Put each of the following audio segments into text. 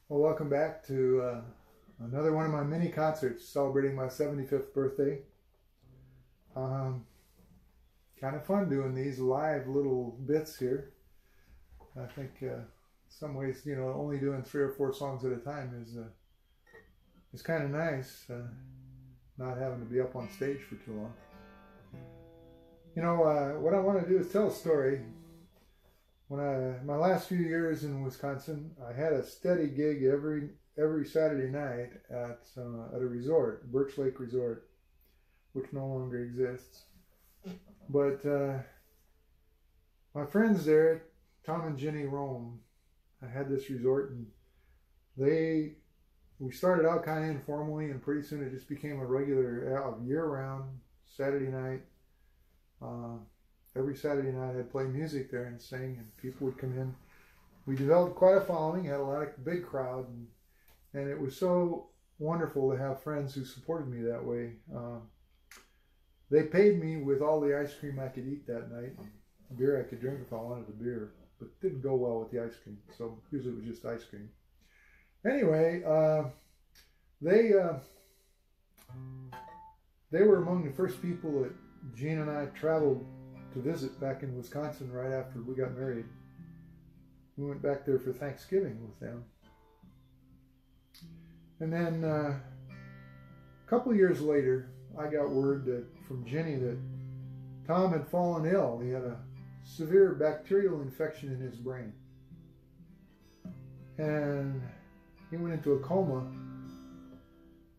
Well, welcome back to another one of my mini concerts celebrating my 75th birthday. Um, kind of fun doing these live little bits here. I think in some ways, only doing 3 or 4 songs at a time is kind of nice, not having to be up on stage for too long. What I want to do is tell a story. My last few years in Wisconsin, I had a steady gig every Saturday night at a resort, Birch Lake Resort, which no longer exists. But my friends there, Tom and Jenny Rome, I had this resort, and we started out kind of informally, and pretty soon it just became a regular year-round Saturday night. Every Saturday night I'd play music there and sing, and people would come in. We developed quite a following, had a lot of big crowd, and it was so wonderful to have friends who supported me that way. They paid me with all the ice cream I could eat that night. Beer I could drink if I wanted a beer, but it didn't go well with the ice cream, so usually it was just ice cream. Anyway, they were among the first people that Gene and I traveled to visit back in Wisconsin right after we got married. We went back there for Thanksgiving with them. And then a couple years later, I got word from Jenny that Tom had fallen ill. He had a severe bacterial infection in his brain. And he went into a coma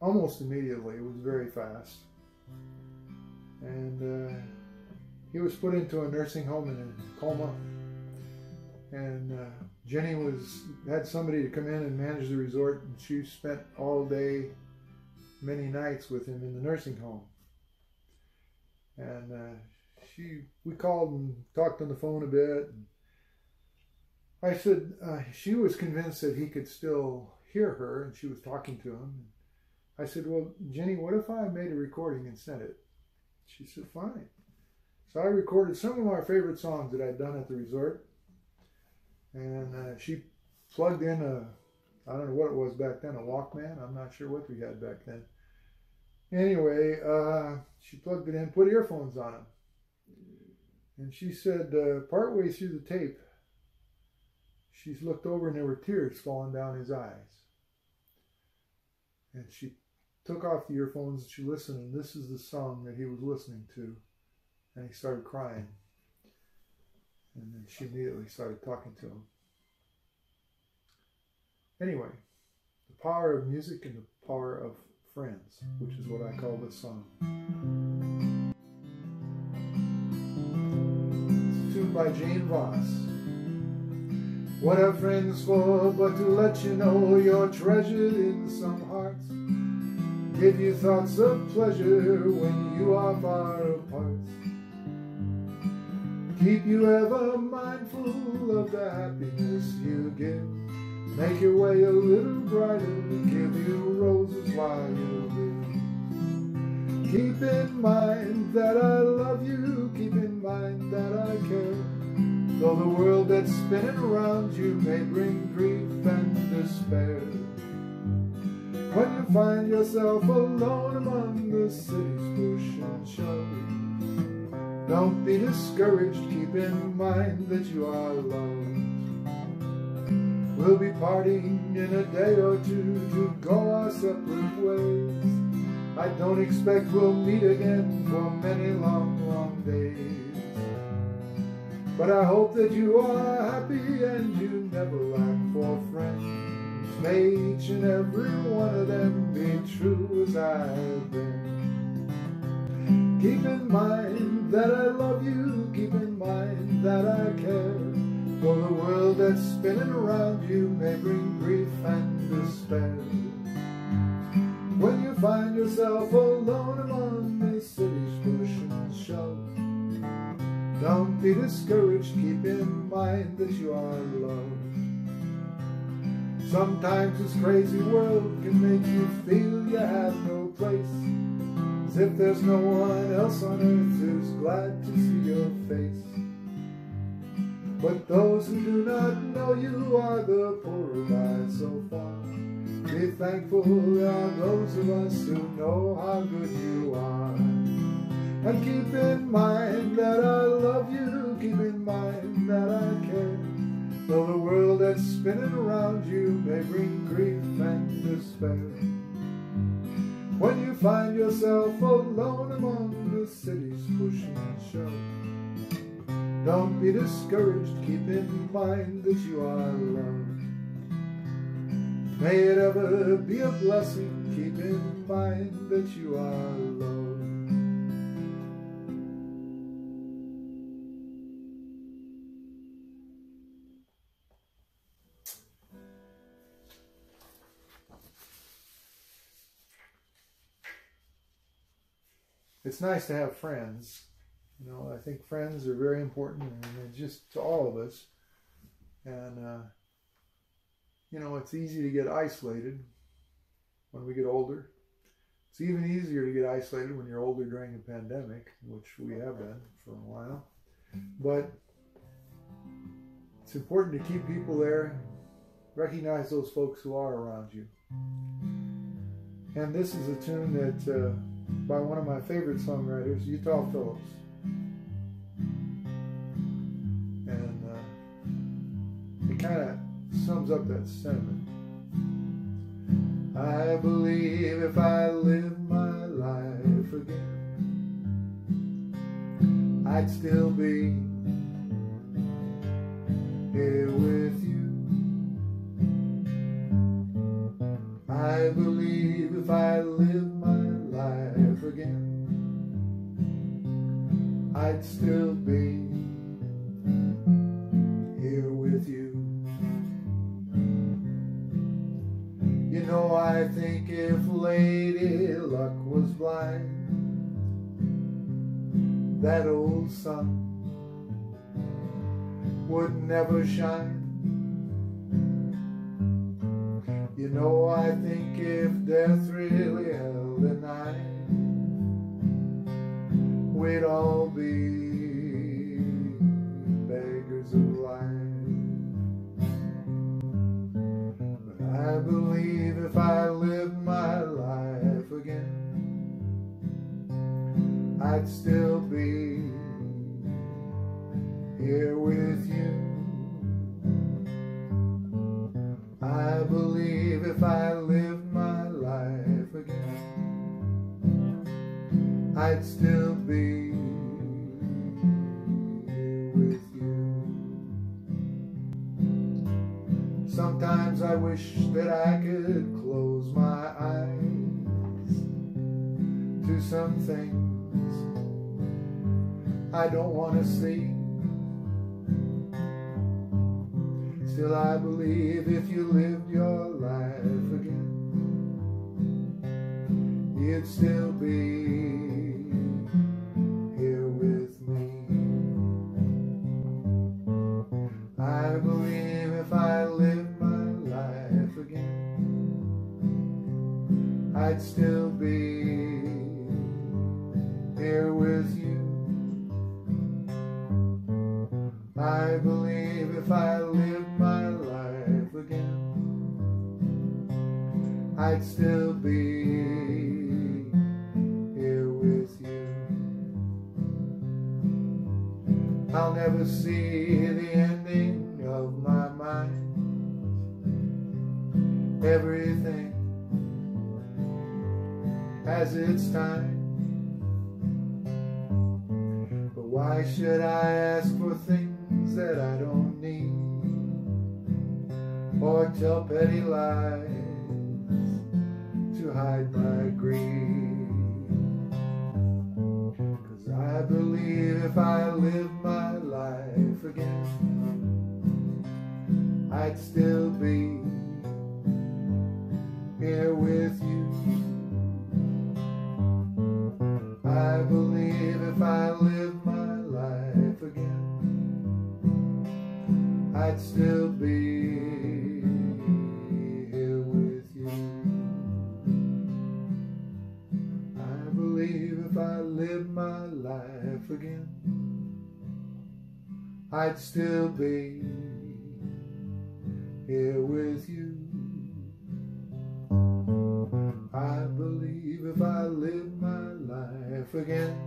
almost immediately. It was very fast. And he was put into a nursing home in a coma, and Jenny had somebody to come in and manage the resort, and she spent all day, many nights with him in the nursing home. And we called and talked on the phone a bit. And I said she was convinced that he could still hear her, and she was talking to him. I said, "Well, Jenny, what if I made a recording and sent it?" She said, "Fine." So I recorded some of my favorite songs that I'd done at the resort, and she plugged in I don't know what it was back then, a Walkman. I'm not sure what we had back then. Anyway, she plugged it in, put earphones on him, and she said partway through the tape, she's looked over and there were tears falling down his eyes. And she took off the earphones and she listened, and this is the song that he was listening to. And he started crying. And then she immediately started talking to him. Anyway, the power of music and the power of friends, which is what I call this song. It's tuned by Jane Voss. What are friends for but to let you know you're treasured in some hearts? Give you thoughts of pleasure when you are far apart. Keep you ever mindful of the happiness you give. Make your way a little brighter, give you roses while you live. Keep in mind that I love you, keep in mind that I care. Though the world that's spinning around you may bring grief and despair. When you find yourself alone among the city's push and shove, don't be discouraged, keep in mind that you are loved. We'll be parting in a day or two to go our separate ways. I don't expect we'll meet again for many long, long days. But I hope that you are happy and you never lack for friends. May each and every one of them be true as I have been. Keep in mind that I love you, keep in mind that I care. Though the world that's spinning around you may bring grief and despair. When you find yourself alone among the city's push and shove, don't be discouraged, keep in mind that you are loved. Sometimes this crazy world can make you feel you have no place, as if there's no one else on earth who's glad to see your face. But those who do not know you are the poorer by so far. Be thankful there are those of us who know how good you are. And keep in mind that I love you, keep in mind that I care. Though the world that's spinning around you may bring grief and despair. When you find yourself alone among the city's push and shove, don't be discouraged, keep in mind that you are loved. May it ever be a blessing, keep in mind that you are loved. It's nice to have friends. You know, I think friends are very important, and just to all of us. And, you know, it's easy to get isolated when we get older. It's even easier to get isolated when you're older during a pandemic, which we have been for a while. But it's important to keep people there, recognize those folks who are around you. And this is a tune that by one of my favorite songwriters, Utah Phillips. And it kind of sums up that sentiment. I believe if I live my life again, I'd still be here with you. I believe if I live my life again, I'd still be here with you. You know, I think if Lady Luck was blind, that old sun would never shine. You know, I think if death really held a knife, we'd all be beggars of life. But I believe if I lived my life again, I'd still be here with you. I believe if I lived my life again, I'd still be here with you. Sometimes I wish that I could close my eyes to some things I don't want to see. Still I believe if you lived your life again, you'd still be here with me. I believe if I lived my life again, I'd still be here with you. I believe if I lived my life again, I'd still be here with you. I'll never see the ending of my mind. Everything has its time. But why should I ask for things that I don't need, or tell petty lies to hide my greed? 'Cause I believe if I lived my life again, I'd still be here with you. I believe if I lived my life again, I'd still be here with you. I believe if I lived my life again, I'd still be here with you. I believe if I lived my life again,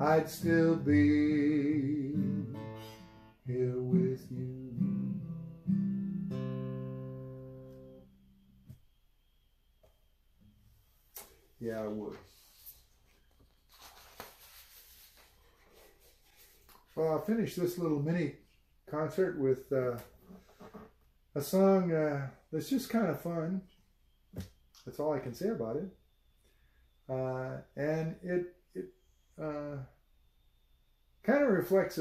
I'd still be here with you. Yeah, I would. Well, I'll finish this little mini concert with a song that's just kind of fun. That's all I can say about it. And it kind of reflects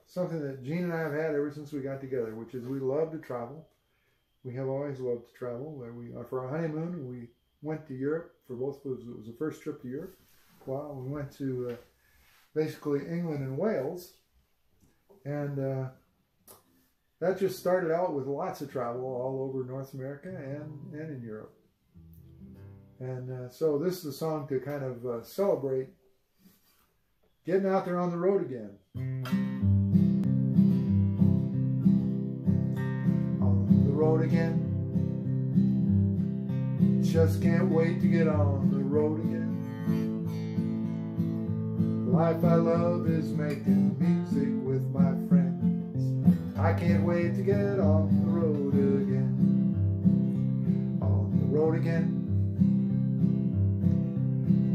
something that Jean and I have had ever since we got together, which is we love to travel. We have always loved to travel. For our honeymoon, we went to Europe. For both of us, it was the first trip to Europe. Wow, we went to basically England and Wales. And that just started out with lots of travel all over North America and in Europe. And so this is a song to kind of celebrate getting out there on the road again. On the road again. Just can't wait to get on the road again. The life I love is making music with my friends. I can't wait to get on the road again. On the road again.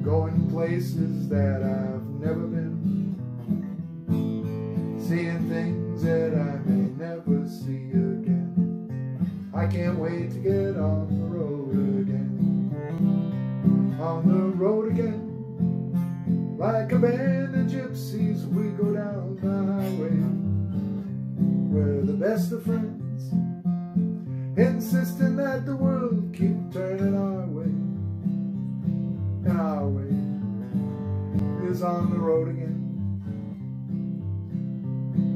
Going places that I've never been. Seeing things that I may never see again. I can't wait to get on the road again. On the road again. Like a band of gypsies we go down the highway. We're the best of friends, insisting that the world keep turning our way. And our way is on the road again.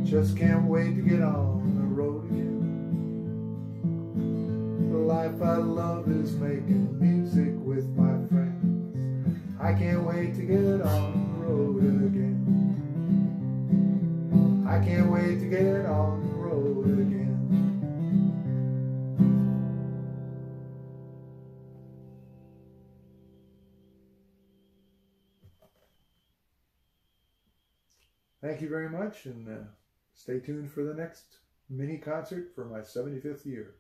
Just can't wait to get on the road again. The life I love is making music with my friends. I can't wait to get on the road again. I can't wait to get on the road again. Thank you very much, and stay tuned for the next mini concert for my 75th year.